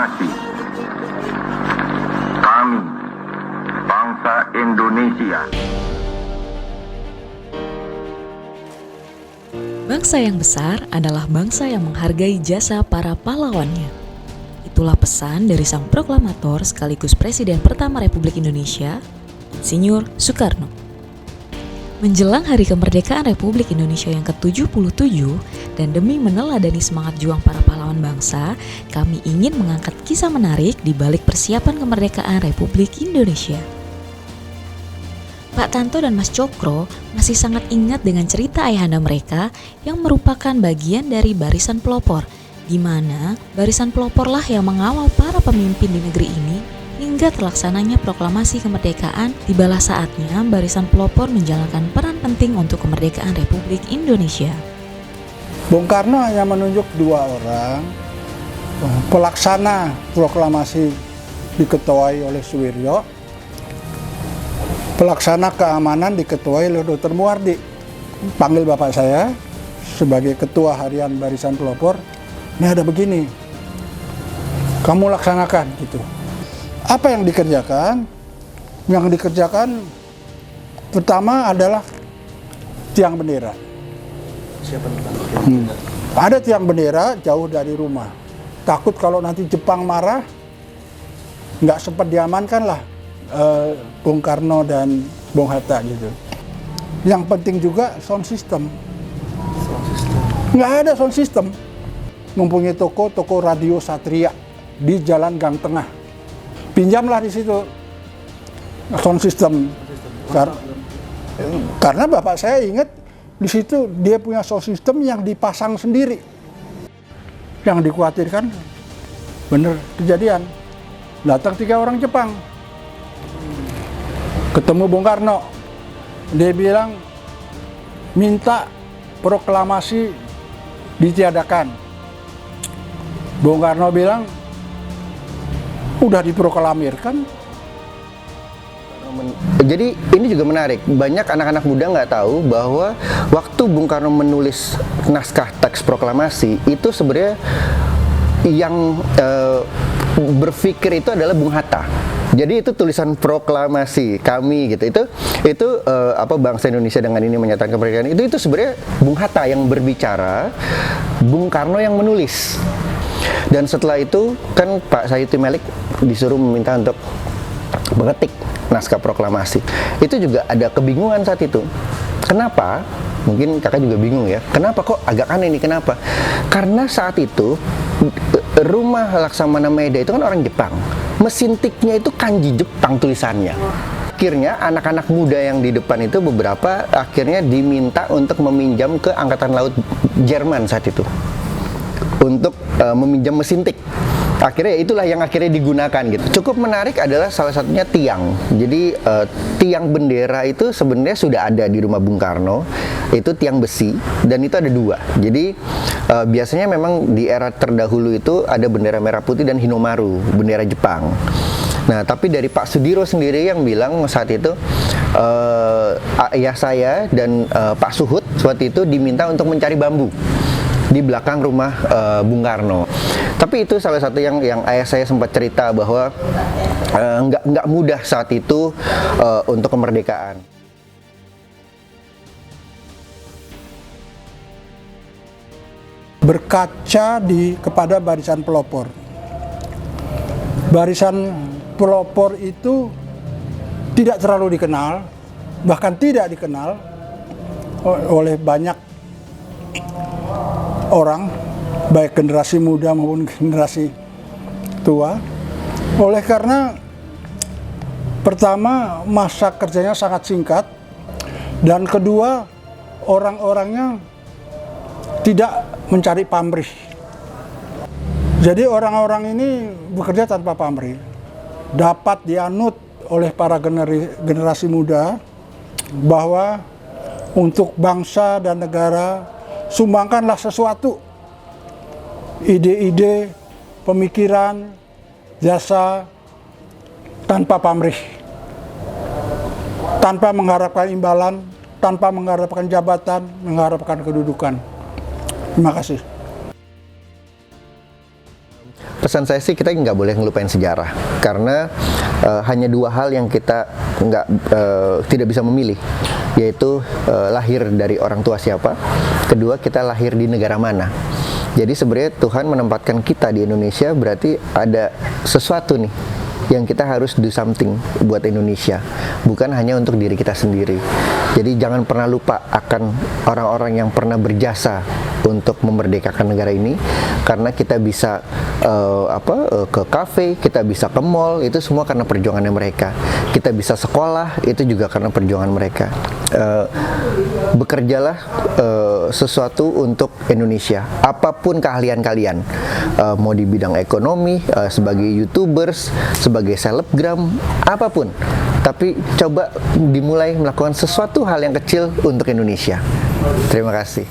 proklamasi. Kami, bangsa Indonesia. Bangsa yang besar adalah bangsa yang menghargai jasa para pahlawannya. Itulah pesan dari sang proklamator sekaligus Presiden pertama Republik Indonesia, Insinyur Soekarno. Menjelang Hari Kemerdekaan Republik Indonesia yang ke-77 dan demi meneladani semangat juang para pahlawan bangsa, kami ingin mengangkat kisah menarik di balik persiapan kemerdekaan Republik Indonesia. Pak Tanto dan Mas Cokro masih sangat ingat dengan cerita ayahanda mereka yang merupakan bagian dari barisan pelopor, di mana barisan peloporlah yang mengawal para pemimpin di negeri ini hingga terlaksananya proklamasi kemerdekaan. Tibalah saatnya barisan pelopor menjalankan peran penting untuk kemerdekaan Republik Indonesia. Bung Karno hanya menunjuk 2 orang, pelaksana proklamasi diketuai oleh Suwiryo, pelaksana keamanan diketuai oleh Dr. Muwardi. Panggil bapak saya sebagai ketua harian barisan pelopor, ini ada begini, kamu laksanakan gitu. Apa yang dikerjakan? Yang dikerjakan pertama adalah tiang bendera. Siapa Ada tiang bendera jauh dari rumah. Takut kalau nanti Jepang marah, nggak sempat diamankan lah Bung Karno dan Bung Hatta gitu. Yang penting juga sound system. Nggak ada sound system. Mempunyai toko radio Satria di Jalan Gang Tengah. Pinjamlah di situ sound system. Karena bapak saya ingat di situ dia punya sound system yang dipasang sendiri. Yang dikhawatirkan bener kejadian. Datang 3 orang Jepang. Ketemu Bung Karno. Dia bilang minta proklamasi ditiadakan. Bung Karno bilang udah diproklamirkan. Jadi ini juga menarik, banyak anak-anak muda nggak tahu bahwa waktu Bung Karno menulis naskah teks proklamasi itu sebenarnya yang berpikir itu adalah Bung Hatta. Jadi itu tulisan proklamasi kami gitu. Itu bangsa Indonesia dengan ini menyatakan kemerdekaan. Itu sebenarnya Bung Hatta yang berbicara, Bung Karno yang menulis. Dan setelah itu kan Pak Sayuti Melik disuruh meminta untuk mengetik naskah proklamasi. Itu juga ada kebingungan saat itu. Kenapa? Mungkin kakak juga bingung ya. Kenapa kok agak aneh nih, kenapa? Karena saat itu rumah Laksamana Maeda itu kan orang Jepang. Mesin tiknya itu kanji Jepang tulisannya. Akhirnya anak-anak muda yang di depan itu beberapa akhirnya diminta untuk meminjam ke Angkatan Laut Jerman saat itu. Untuk meminjam mesin tik. Akhirnya itulah yang akhirnya digunakan gitu. Cukup menarik adalah salah satunya tiang. Jadi tiang bendera itu sebenarnya sudah ada di rumah Bung Karno. Itu tiang besi dan itu ada 2. Jadi biasanya memang di era terdahulu itu ada bendera merah putih dan Hinomaru, bendera Jepang. Nah, tapi dari Pak Sudiro sendiri yang bilang saat itu ayah saya dan Pak Suhut waktu itu diminta untuk mencari bambu di belakang rumah Bung Karno. Tapi itu salah satu yang ayah saya sempat cerita bahwa nggak mudah saat itu untuk kemerdekaan. Berkaca kepada barisan pelopor. Barisan pelopor itu tidak terlalu dikenal, bahkan tidak dikenal oleh banyak orang, baik generasi muda maupun generasi tua. Oleh karena pertama masa kerjanya sangat singkat, dan kedua orang-orangnya tidak mencari pamrih. Jadi orang-orang ini bekerja tanpa pamrih, dapat dianut oleh para generasi muda bahwa untuk bangsa dan negara sumbangkanlah sesuatu, ide-ide, pemikiran, jasa, tanpa pamrih, tanpa mengharapkan imbalan, tanpa mengharapkan jabatan, mengharapkan kedudukan. Terima kasih. Pesan saya sih, kita nggak boleh ngelupain sejarah, karena hanya dua hal yang kita tidak bisa memilih, yaitu lahir dari orang tua siapa, kedua kita lahir di negara mana. Jadi sebenarnya Tuhan menempatkan kita di Indonesia, berarti ada sesuatu nih yang kita harus do something buat Indonesia, bukan hanya untuk diri kita sendiri. Jadi jangan pernah lupa akan orang-orang yang pernah berjasa untuk memerdekakan negara ini, karena kita bisa ke kafe, kita bisa ke mall, itu semua karena perjuangannya mereka. Kita bisa sekolah, itu juga karena perjuangan mereka. Bekerjalah sesuatu untuk Indonesia, apapun keahlian kalian, mau di bidang ekonomi, sebagai YouTubers, sebagai selebgram, apapun. Tapi coba dimulai melakukan sesuatu hal yang kecil untuk Indonesia. Terima kasih.